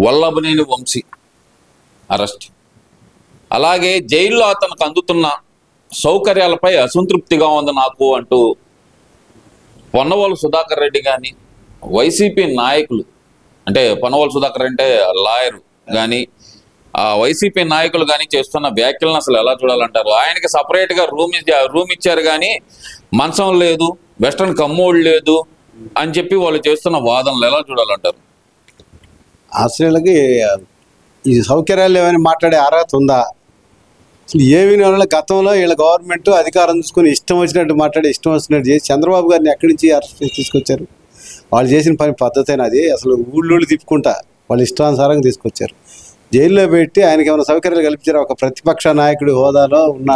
Vallabhaneni Vamsi arrest. అలాగే జైల్లో అతనికి అందుతున్న సౌకర్యాలపై అసంతృప్తిగా ఉంది నాకు అంటూ పొన్నవోలు సుధాకర్ రెడ్డి కానీ వైసీపీ నాయకులు, అంటే పొన్నవోలు సుధాకర్ అంటే లాయర్ కానీ వైసీపీ నాయకులు కానీ చేస్తున్న వ్యాఖ్యలను అసలు ఎలా చూడాలంటారు? ఆయనకి సపరేట్గా రూమ్ ఇచ్చారు కానీ మంచం లేదు, వెస్ట్రన్ కమ్మోళ్ళు లేదు అని చెప్పి వాళ్ళు చేస్తున్న వాదనలు ఎలా చూడాలంటారు? అసలుకి ఈ సౌకర్యాలు ఏమైనా మాట్లాడే అర్హత ఉందా? అసలు ఏమి వాళ్ళ గతంలో వీళ్ళ గవర్నమెంట్ అధికారం తీసుకుని ఇష్టం వచ్చినట్టు మాట్లాడి ఇష్టం వచ్చినట్టు చేసి చంద్రబాబు గారిని ఎక్కడి నుంచి అరెస్ట్ చేసి తీసుకొచ్చారు? వాళ్ళు చేసిన పని పద్ధతేనా అది? అసలు ఊళ్ళోళ్ళు తిప్పుకుంటా వాళ్ళు ఇష్టానుసారంగా తీసుకొచ్చారు. జైల్లో పెట్టి ఆయనకి ఏమైనా సౌకర్యాలు కల్పించారు? ఒక ప్రతిపక్ష నాయకుడి హోదాలో ఉన్న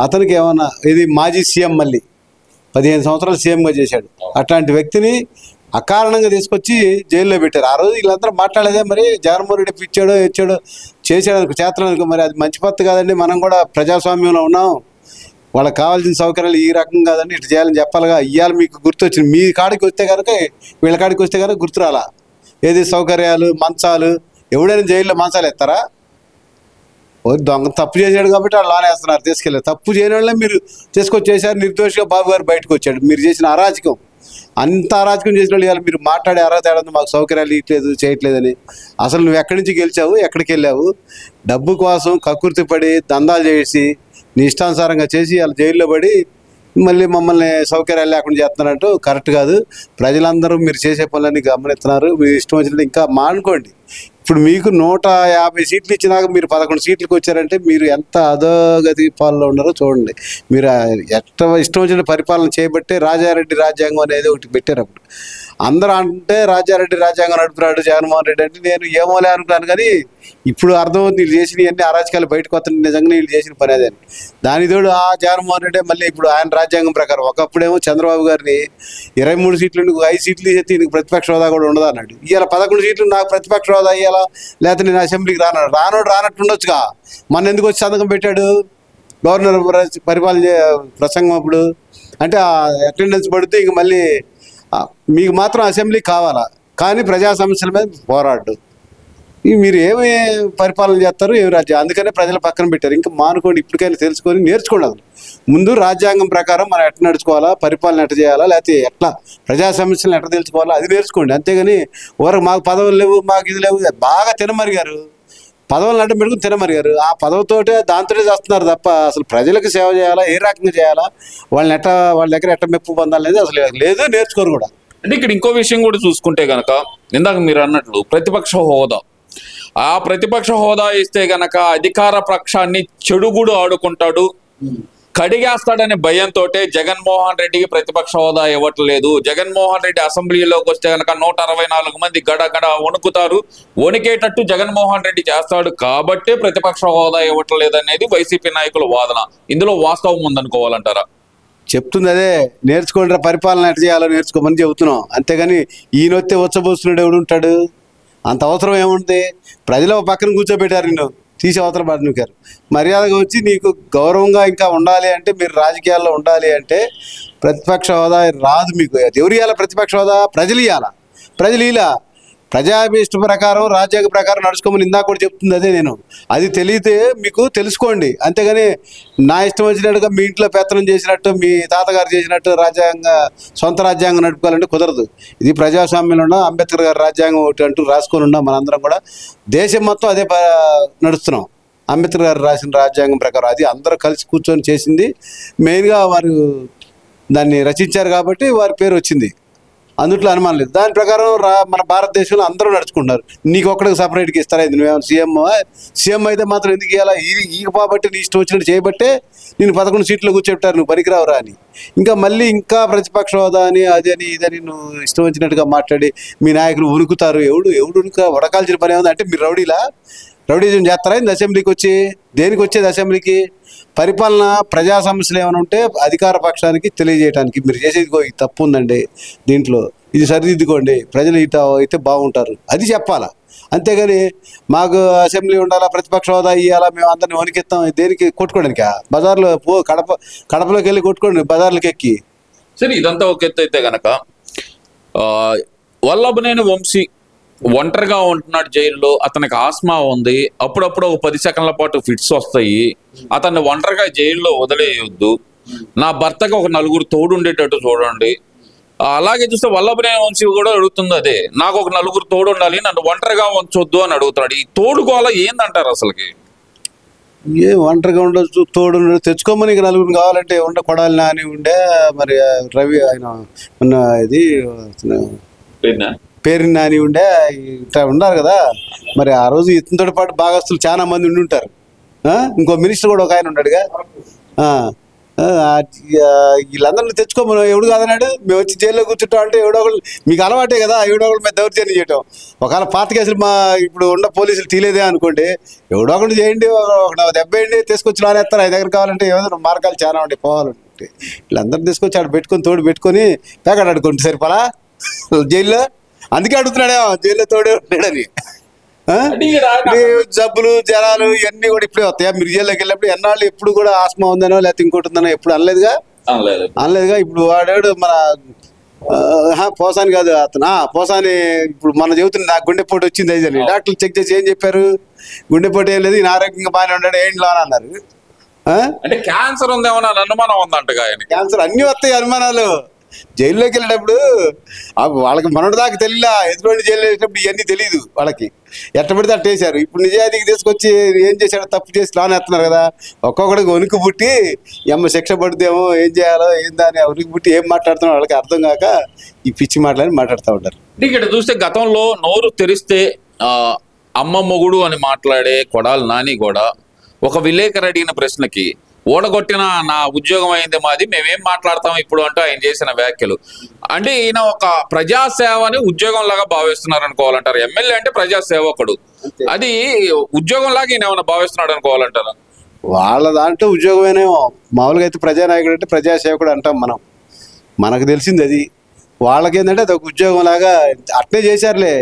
అతనికి ఏమన్నా, ఇది మాజీ సీఎం, మళ్ళీ 15 సంవత్సరాలు సీఎంగా చేశాడు. అట్లాంటి వ్యక్తిని అకారణంగా తీసుకొచ్చి జైల్లో పెట్టారు. ఆ రోజు వీళ్ళందరూ మాట్లాడేదే, మరి జగన్మోహన్ రెడ్డి ఇచ్చాడో చేసాడు చేతననుకో, మరి అది మంచి పద్ధతి కాదండి. మనం కూడా ప్రజాస్వామ్యంలో ఉన్నాం, వాళ్ళకి కావాల్సిన సౌకర్యాలు ఈ రకం కాదండి, ఇటు చేయాలని చెప్పాలిగా. ఇవాళ మీకు గుర్తొచ్చింది, మీ కాడికి వస్తే కనుక వీళ్ళ కాడికి వస్తే కనుక గుర్తు రాలా. ఏది సౌకర్యాలు, మంచాలు? ఎవడైనా జైల్లో మంచాలు ఎత్తారా? దొంగ తప్పు చేశాడు కాబట్టి వాళ్ళు లానేస్తున్నారు, తీసుకెళ్ళారు. తప్పు చేయని వాళ్ళే మీరు తీసుకొచ్చేసారు. నిర్దోషిగా బాబు గారు బయటకు వచ్చాడు. మీరు చేసిన అరాచకం, అంత అరాచకం చేసిన వాళ్ళు ఇవాళ మీరు మాట్లాడే అర్హత ఏడాది మాకు సౌకర్యాలు ఇవ్వట్లేదు, చేయట్లేదని. అసలు నువ్వు ఎక్కడి నుంచి గెలిచావు, ఎక్కడికి వెళ్ళావు? డబ్బు కోసం కక్కుర్తి పడి దందాలు చేసి నీ ఇష్టానుసారంగా చేసి వాళ్ళ జైల్లో పడి మళ్ళీ మమ్మల్ని సౌకర్యాలు లేకుండా చేస్తున్నట్టు కరెక్ట్ కాదు. ప్రజలందరూ మీరు చేసే పనులన్నీ గమనిస్తున్నారు. మీరు ఇష్టం వచ్చినట్టు ఇంకా మానుకోండి. ఇప్పుడు మీకు 150 సీట్లు ఇచ్చినాక మీరు 11 సీట్లకు వచ్చారంటే మీరు ఎంత అధోగతి పాలనలో ఉన్నారో చూడండి. మీరు ఇష్టం వచ్చిన పరిపాలన చేయబట్టే రాజారెడ్డి రాజ్యాంగం అనేది ఒకటి పెట్టారు. అప్పుడు అందరూ అంటే రాజారెడ్డి రాజ్యాంగం నడుపుతున్నాడు జగన్మోహన్ రెడ్డి అంటే నేను ఏమోలే అనుకున్నాను. కానీ ఇప్పుడు అర్థమవుతుంది వీళ్ళు చేసిన అన్ని అరాచకాలు బయటకు వస్తున్నాయి. నిజంగానే వీళ్ళు చేసిన పని అదే. దాని తోడు జగన్మోహన్ రెడ్డి మళ్ళీ ఇప్పుడు ఆయన రాజ్యాంగం ప్రకారం ఒకప్పుడేమో చంద్రబాబు గారిని 23 సీట్లు 5 సీట్లు చేస్తే నీకు ప్రతిపక్ష హోదా కూడా ఉండదు అన్నాడు. ఇవాళ 11 సీట్లు నాకు ప్రతిపక్ష హోదా ఇవ్వాలా, లేకపోతే నేను అసెంబ్లీకి రానట్టు ఉండొచ్చుగా. మొన్న ఎందుకు వచ్చి సంతకం పెట్టాడు గవర్నర్ పరిపాలన ప్రసంగం అప్పుడు? అంటే అటెండెన్స్ పడితే ఇంక మళ్ళీ మీకు మాత్రం అసెంబ్లీ కావాలా, కానీ ప్రజా సమస్యల మీద పోరాడు. మీరు ఏమి పరిపాలన చేస్తారు, ఏమి రాజ్యం? అందుకనే ప్రజల పక్కన పెట్టారు. ఇంకా మానుకోండి, ఇప్పటికైనా తెలుసుకొని నేర్చుకోండి. అసలు ముందు రాజ్యాంగం ప్రకారం మనం ఎట్లా నడుచుకోవాలా, పరిపాలన ఎట్లా చేయాలా, లేకపోతే ఎట్లా ప్రజా సమస్యలను ఎట్లా తెలుసుకోవాలా అది నేర్చుకోండి. అంతేగాని ఊరకు మాకు పదవులు లేవు, మాకు ఇది లేవు, బాగా తినమరిగారు. పదవులను అడ్డం పెట్టుకుని తినమరిగారు. ఆ పదవితోటే దాంతోనే చేస్తున్నారు తప్ప అసలు ప్రజలకు సేవ చేయాలా, ఏ రకంగా చేయాలా, వాళ్ళ దగ్గర ఎట్ట మెప్పు పొందాలనేది అసలు లేదు, నేర్చుకోరు కూడా. అంటే ఇక్కడ ఇంకో విషయం కూడా చూసుకుంటే గనక, ఇందాక మీరు అన్నట్లు ప్రతిపక్ష హోదా, ఆ ప్రతిపక్ష హోదా ఇస్తే గనక అధికార పక్షాన్ని చెడుగుడు ఆడుకుంటాడు, కడిగేస్తాడనే భయంతో జగన్మోహన్ రెడ్డికి ప్రతిపక్ష హోదా ఇవ్వట్లేదు. జగన్మోహన్ రెడ్డి అసెంబ్లీలోకి వస్తే కనుక 164 మంది గడగడ వణుకుతారు, వణికేటట్టు జగన్మోహన్ రెడ్డి చేస్తాడు కాబట్టే ప్రతిపక్ష హోదా ఇవ్వట్లేదు అనేది వైసీపీ నాయకుల వాదన. ఇందులో వాస్తవం ఉందనుకోవాలంటారా? చెప్తుంది అదే, నేర్చుకోండి, పరిపాలన ఎట్లా చేయాలో నేర్చుకోమని చెబుతున్నాం. అంతేగాని ఈయనొత్తే వచ్చబోస్తున్నాడు ఎవడు ఉంటాడు? అంత అవసరం ఏముంది? ప్రజలు పక్కన కూర్చోబెట్టారు, నిన్ను తీసి అవతల పడినారు. మర్యాదగా వచ్చి నీకు గౌరవంగా ఇంకా ఉండాలి అంటే, మీరు రాజకీయాల్లో ఉండాలి అంటే ప్రతిపక్ష హోదా రాదు మీకు. ఎవరు ఇవ్వాలా ప్రతిపక్ష హోదా? ప్రజలు ఇవ్వాలా. ప్రజలు ఇలా ప్రజాభిష్ట ప్రకారం రాజ్యాంగ ప్రకారం నడుచుకోమని ఇందాక కూడా చెప్తుంది అదే. నేను అది తెలియతే మీకు తెలుసుకోండి. అంతేగాని నా ఇష్టం వచ్చినట్టుగా మీ ఇంట్లో పెత్తనం చేసినట్టు, మీ తాతగారు చేసినట్టు సొంత రాజ్యాంగం నడుపుకోవాలంటే కుదరదు. ఇది ప్రజాస్వామ్యంలో ఉన్న అంబేద్కర్ గారి రాజ్యాంగం ఒకటి అంటూ రాసుకొని ఉన్నాం. మనందరం కూడా దేశం మొత్తం అదే నడుస్తున్నాం. అంబేద్కర్ గారు రాసిన రాజ్యాంగం ప్రకారం అది అందరూ కలిసి కూర్చొని చేసింది. మెయిన్గా వారు దాన్ని రచించారు కాబట్టి వారి పేరు వచ్చింది, అందుట్లో అనుమానం లేదు. దాని ప్రకారం మన భారతదేశంలో అందరూ నడుచుకుంటున్నారు. నీకు ఒక్కడికి సపరేట్గా ఇస్తారా? ఇది నువ్వేమో సీఎం అయితే మాత్రం ఎందుకు ఇవ్వాలా? కాబట్టి నీ ఇష్టం వచ్చినట్టు చేయబట్టే నేను 11 సీట్లు కూర్చోబెట్టారు, నువ్వు పనికిరావురా అని. ఇంకా మళ్ళీ ఇంకా ప్రతిపక్ష హోదా అని అదని ఇదని నువ్వు ఇష్టం వచ్చినట్టుగా మాట్లాడి మీ నాయకులు ఉనుకుతారు. ఎవడు ఉడకాల్సిన పని ఏముంది? అంటే మీరు రౌడీజం చేస్తారా ఇంత అసెంబ్లీకి వచ్చి? దేనికి వచ్చేది అసెంబ్లీకి? పరిపాలన ప్రజా సమస్యలు ఏమైనా ఉంటే అధికార పక్షానికి తెలియజేయడానికి. మీరు చేసేది తప్పు ఉందండి దీంట్లో, ఇది సరిదిద్దుకోండి, ప్రజలు అయితే బాగుంటారు అది చెప్పాలా. అంతేగాని మాకు అసెంబ్లీ ఉండాలా, ప్రతిపక్ష హోదా ఇవ్వాలా, మేము అందరిని వణికిస్తాం, దేనికి? కొట్టుకోవడానికి? బజార్లో కడపలోకి వెళ్ళి కొట్టుకోండి, బజార్లకు ఎక్కి. సరే, ఇదంతా ఒక ఎత్తు అయితే గనక వల్లభనేని వంశీ ఒంటరిగా ఉంటున్నాడు జైల్లో, అతనికి ఆస్మా ఉంది, అప్పుడప్పుడు ఒక 10 సెకండ్ల పాటు ఫిట్స్ వస్తాయి, అతన్ని ఒంటరిగా జైల్లో వదిలేయొద్దు, నా భర్తకు ఒక 4 తోడు ఉండేటట్టు చూడండి. అలాగే చూస్తే వల్లభనేని వంశీ కూడా అడుగుతుంది అదే, నాకు ఒక 4 తోడు ఉండాలి, నన్ను ఒంటరిగా ఉంచొద్దు అని అడుగుతున్నాడు. ఈ తోడుకోవాల ఏందంటారు అసలుకి? ఏ ఒంటరిగా ఉండొచ్చు, తోడు ఉండదు, తెచ్చుకోమని ఇక నలుగురు కావాలంటే కొడాలి నాని ఉండే, మరి రవి ఆయన ఉన్న ఇది పేరు నాని ఉండే, ఇట్లా ఉన్నారు కదా. మరి ఆ రోజు ఇతనితో పాటు భాగస్తులు చాలా మంది ఉండి ఉంటారు. ఇంకో మినిస్టర్ కూడా ఒక ఆయన ఉన్నాడుగా. వీళ్ళందరినీ తెచ్చుకోమను, ఎవడు కాదన్నాడు. మేము వచ్చి జైల్లో కూర్చుంటాం అంటే ఎవడో ఒకళ్ళు, మీకు అలవాటే కదా ఎవడో ఒకళ్ళు మీద దౌర్జన్యం చేయటం. ఒకవేళ పాత కేసులు ఇప్పుడు ఉన్న పోలీసులు తీలేదే అనుకోండి, ఎవడో ఒకటి చేయండి, ఒక దెబ్బ వేయండి, తీసుకొచ్చి లానేస్తారు. ఆయన దగ్గర కావాలంటే ఏదో మార్గాలు చాలా ఉంటాయి పోవాలంటే. వీళ్ళందరినీ తీసుకొచ్చి ఆడ పెట్టుకొని, తోడు పెట్టుకొని ప్యాకెట్ ఆడుకుంటే సరిపలా జైల్లో. అందుకే అడుగుతున్నాడే జైల్లో తోడే ఉంటాడని. జబ్బులు జ్వరాలు ఇవన్నీ కూడా ఇప్పుడే వస్తాయా? మీరు జైల్లోకి వెళ్ళినప్పుడు ఎన్నాళ్ళు ఎప్పుడు కూడా ఆస్మా ఉందనో లేకపోతే ఇంకోటి ఉందనో ఎప్పుడు అనలేదుగా. ఇప్పుడు వాడాడు మన పోసాని కాదు అతను, పోసాని ఇప్పుడు మన చెబుతుంది నాకు గుండెపోటు వచ్చింది అయితే డాక్టర్లు చెక్ చేసి ఏం చెప్పారు? గుండెపోటు ఏం లేదు, ఈయన ఆరోగ్యంగా బాగానే ఉన్నాడు, ఏంటి లోన అన్నారు. అంటే క్యాన్సర్ ఉందేమో అనుమానం ఉందంటగా. క్యాన్సర్ అన్ని వస్తాయి అనుమానాలు. జైల్లోకి వెళ్ళినప్పుడు వాళ్ళకి మనోడి దాకా తెలియలా, ఎదుటి జైలు వేసినప్పుడు ఇవన్నీ తెలియదు వాళ్ళకి, ఎట్ట పడితే అట్ట వేశారు. ఇప్పుడు నిజాయితీకి తీసుకొచ్చి ఏం చేశాడో తప్పు చేసి లానేస్తున్నారు కదా. ఒక్కొక్కడికి వణుకు పుట్టి శిక్ష పడుతుందేమో, ఏం చేయాలో ఏందా అని ఉనికి పుట్టి ఏం మాట్లాడుతున్నారో వాళ్ళకి అర్థం కాక ఈ పిచ్చి మాటలని మాట్లాడుతూ ఉంటారు. ఇక్కడ చూస్తే గతంలో నోరు తెరిస్తే అమ్మ మొగుడు అని మాట్లాడే కొడాలి నాని కూడా ఒక విలేకరు అడిగిన ప్రశ్నకి ఓడగొట్టిన నా ఉద్యోగం అయింది మాది, మేమేం మాట్లాడతాం ఇప్పుడు అంటూ ఆయన చేసిన వ్యాఖ్యలు. అంటే ఈయన ఒక ప్రజాసేవని ఉద్యోగం లాగా భావిస్తున్నారు అనుకోవాలంటారు. ఎమ్మెల్యే అంటే ప్రజాసేవకుడు, అది ఉద్యోగం లాగా ఈయన ఏమైనా భావిస్తున్నాడు అనుకోవాలంటారా? వాళ్ళ దాంట్లో ఉద్యోగమేనేమో. మామూలుగా అయితే ప్రజానాయకుడు అంటే ప్రజాసేవకుడు అంటాం మనం, మనకు తెలిసింది అది. వాళ్ళకేంటంటే అది ఒక ఉద్యోగం లాగా అట్నే చేశారులే.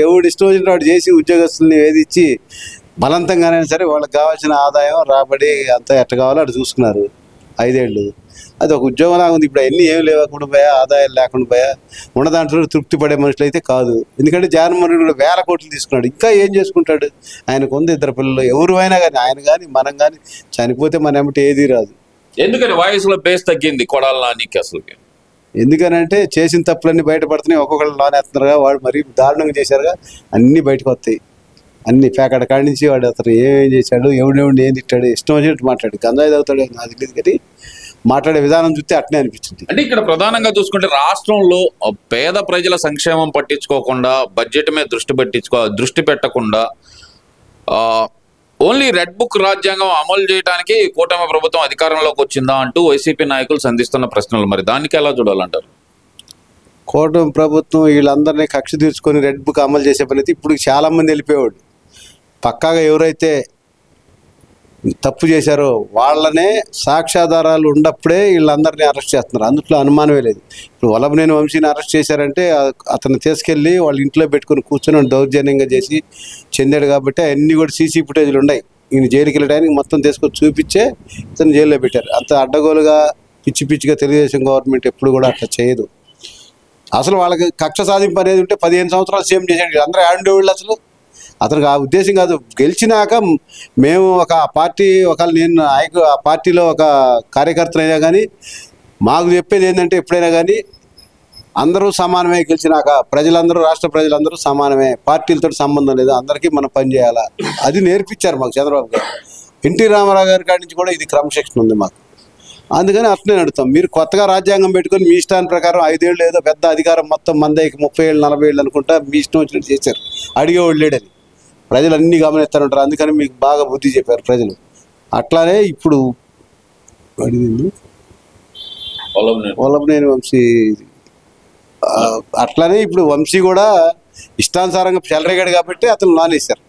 ఎవడు ఇష్టం వచ్చిన వాడు చేసి ఉద్యోగస్తుల్ని వేధించి బలవంతంగానే సరే వాళ్ళకి కావాల్సిన ఆదాయం రాబడి అంతా ఎట్ట కావాలో అటు చూసుకున్నారు 5 ఏళ్ళు. అది ఒక ఉద్యోగం లాగా ఉంది. ఇప్పుడు అవన్నీ ఏం లేకుండా పోయా, ఆదాయం లేకుండా పోయా, ఉన్న దాంట్లో తృప్తి పడే మనుషులు అయితే కాదు. ఎందుకంటే జగన్మోహన్ రెడ్డి కూడా 1000 కోట్లు తీసుకున్నాడు, ఇంకా ఏం చేసుకుంటాడు? ఆయనకు ఉంది 2 పిల్లలు. ఎవరు అయినా కానీ, ఆయన కానీ మనం కానీ చనిపోతే మన ఏమిటి ఏది రాదు. ఎందుకని వాయిస్లో బేస్ తగ్గింది కొడాలి నానికి అసలుకి? ఎందుకనంటే చేసిన తప్పులన్నీ బయటపడుతున్నాయి, ఒక్కొక్కళ్ళు లోనేస్తున్నారుగా. వాడు మరీ దారుణంగా చేశారుగా, అన్నీ బయటకు వస్తాయి. అన్ని ప్యాకెట్ కాడి నుంచి వాడు అతను ఏమేం చేశాడు, ఎవడెవడిని ఏం తిట్టాడు, ఇష్టం వచ్చినట్టు మాట్లాడు. గంజాయి తాగుతాడు నాకు తెలియదు, కానీ మాట్లాడే విధానం చూస్తే అట్నే అనిపించింది. అంటే ఇక్కడ ప్రధానంగా చూసుకుంటే రాష్ట్రంలో పేద ప్రజల సంక్షేమం పట్టించుకోకుండా, బడ్జెట్ మీద దృష్టి పెట్టకుండా ఓన్లీ రెడ్ బుక్ రాజ్యాంగం అమలు చేయడానికి కూటమి ప్రభుత్వం అధికారంలోకి వచ్చిందా అంటూ వైసీపీ నాయకులు సంధిస్తున్న ప్రశ్నలు, మరి దానికి ఎలా చూడాలంటారు? కూటమి ప్రభుత్వం వీళ్ళందరినీ కక్ష తీర్చుకొని రెడ్ బుక్ అమలు చేసే పని అయితే ఇప్పుడు చాలామంది వెళ్ళిపోయేవాడు. పక్కాగా ఎవరైతే తప్పు చేశారో వాళ్ళనే సాక్ష్యాధారాలు ఉన్నప్పుడే వీళ్ళందరినీ అరెస్ట్ చేస్తున్నారు, అందుట్లో అనుమానమే లేదు. ఇప్పుడు వల్లభనేని వంశీని అరెస్ట్ చేశారంటే అతను తీసుకెళ్ళి వాళ్ళ ఇంట్లో పెట్టుకుని కూర్చొని దౌర్జన్యంగా చేసి చెందాడు కాబట్టి అన్నీ కూడా సీసీ ఫుటేజ్లు ఉన్నాయి. ఈయన జైలుకి వెళ్ళడానికి మొత్తం తీసుకొని చూపించే ఇతను జైల్లో పెట్టారు. అంత అడ్డగోలుగా పిచ్చిగా తెలుగుదేశం గవర్నమెంట్ ఎప్పుడు కూడా అట్లా చేయదు. అసలు వాళ్ళకి కక్ష సాధింపు అనేది ఉంటే 15 సంవత్సరాలు సీఎం చేశాడు. అందరూ ఆండేవాళ్ళు. అసలు అతనికి ఆ ఉద్దేశం కాదు. గెలిచినాక మేము ఒక పార్టీ, ఒకవేళ నేను ఆ పార్టీలో ఒక కార్యకర్తనైనా కానీ మాకు చెప్పేది ఏంటంటే ఎప్పుడైనా కానీ అందరూ సమానమే. గెలిచినాక ప్రజలందరూ, రాష్ట్ర ప్రజలందరూ సమానమే, పార్టీలతో సంబంధం లేదు, అందరికీ మనం పని చేయాలా, అది నేర్పించారు మాకు చంద్రబాబు గారు. ఎన్టీ రామారావు గారి కాడి నుంచి కూడా ఇది క్రమశిక్షణ ఉంది మాకు. అందుకని అట్లే నడుతాం. మీరు కొత్తగా రాజ్యాంగం పెట్టుకొని మీ ఇష్టాన్ని ప్రకారం 5 ఏళ్ళు ఏదో పెద్ద అధికారం మొత్తం మందకి 30 ఏళ్ళు 40 ఏళ్ళు అనుకుంటా మీ ఇష్టం వచ్చినట్టు చేశారు. అడిగేవాళ్ళు లేడని ప్రజలు అన్నీ గమనిస్తూ ఉంటారు. అందుకని మీకు బాగా బుద్ధి చెప్పారు ప్రజలు. అట్లానే ఇప్పుడు అడిగింది వల్లభనేని వంశీ, అట్లానే ఇప్పుడు వంశీ కూడా ఇష్టానుసారంగా చెలరేగాడు కాబట్టి అతను నానేశారు.